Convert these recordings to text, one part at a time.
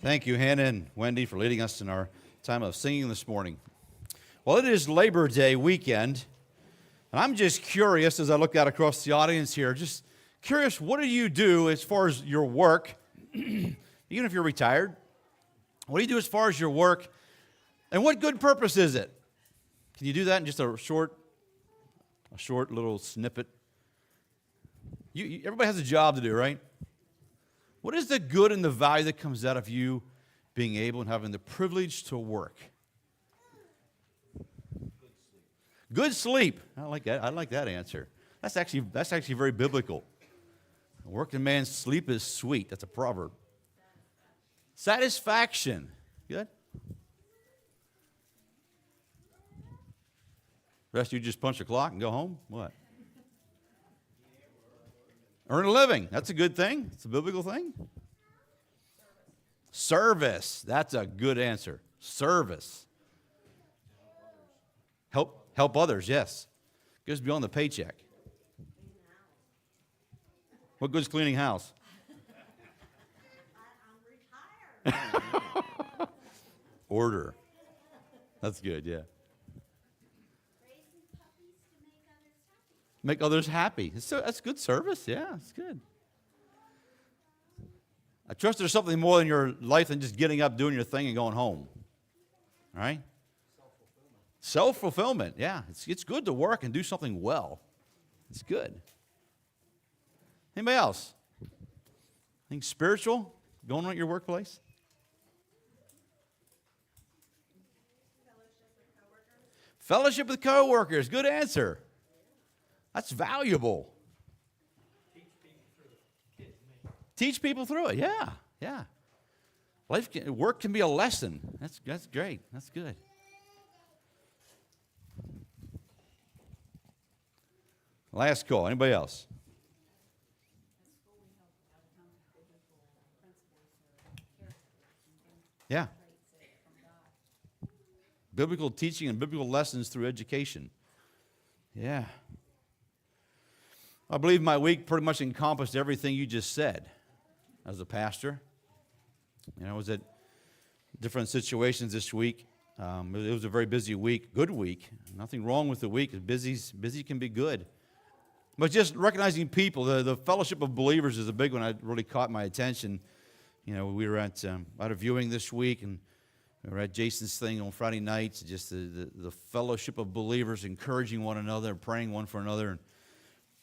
Thank you, Hannah and Wendy, for leading us in our time of singing this morning. Well, it is Labor Day weekend, and I'm just curious as I look out across the audience here, just curious, what do you do as far as your work, even if you're retired? What do you do as far as your work, and what good purpose is it? Can you do that in just a short little snippet? Everybody has a job to do, right? What is the good and the value that comes out of you being able and having the privilege to work? Good sleep. I like that. I like that answer. That's actually very biblical. A working man's sleep is sweet. That's a proverb. Satisfaction. Good. The rest of you just punch the clock and go home? What? Earn a living. That's a good thing. It's a biblical thing. Service. That's a good answer. Service. Help others, yes. Goes beyond the paycheck. What good's cleaning house? I'm retired. Order. That's good, yeah. Raising puppies to make others happy. Make others happy. That's good service. Yeah, that's good. I trust there's something more in your life than just getting up, doing your thing, and going home. All right? Self-fulfillment. Yeah, it's good to work and do something well. It's good. Anybody else? Anything spiritual going on at your workplace? Fellowship with coworkers. Good answer. That's valuable. Teach people through it. Yeah. Work can be a lesson. That's great. That's good. Last call. Anybody else? Yeah. Biblical teaching and biblical lessons through education. Yeah. I believe my week pretty much encompassed everything you just said as a pastor. I was at different situations this week. It was a very busy week, good week. Nothing wrong with the week. Busy can be good. But just recognizing people, the fellowship of believers is a big one that really caught my attention. We were at a viewing this week, and we were at Jason's thing on Friday nights, just the fellowship of believers, encouraging one another, praying one for another,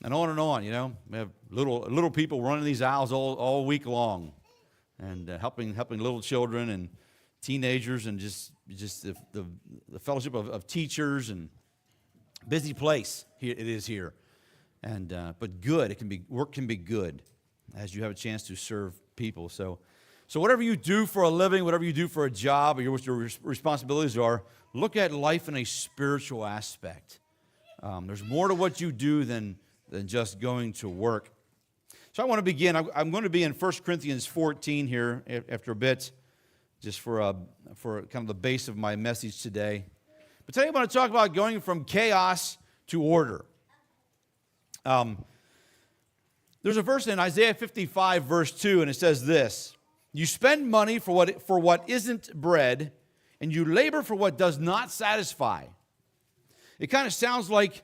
and on and on. We have little people running these aisles all week long, and helping little children and teenagers, and just the fellowship of teachers, and busy place it is here. And but good, work can be good as you have a chance to serve people. So whatever you do for a living, whatever you do for a job, or what your responsibilities are, look at life in a spiritual aspect. There's more to what you do than just going to work. So I want to begin. I'm going to be in 1 Corinthians 14 here after a bit, just for kind of the base of my message today. But today I want to talk about going from chaos to order. There's a verse in Isaiah 55, verse 2, and it says this: "You spend money for what isn't bread, and you labor for what does not satisfy." It kind of sounds like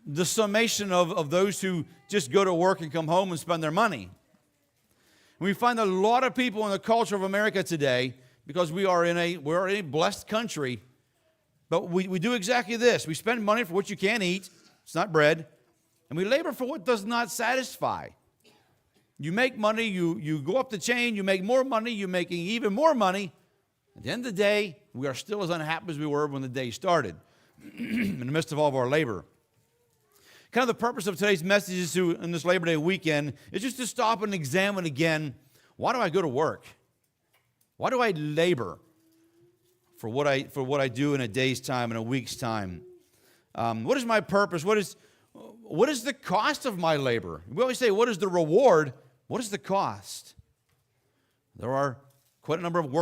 the summation of those who just go to work and come home and spend their money. And we find a lot of people in the culture of America today, because we're in a blessed country, but we do exactly this. We spend money for what you can't eat. It's not bread. And we labor for what does not satisfy. You make money, you go up the chain, you make more money, you're making even more money. At the end of the day, we are still as unhappy as we were when the day started, in the midst of all of our labor. Kind of the purpose of today's message is in this Labor Day weekend is just to stop and examine again, why do I go to work? Why do I labor for what I do in a day's time, in a week's time? What is my purpose? What is the cost of my labor? We always say, what is the reward? What is the cost? There are quite a number of work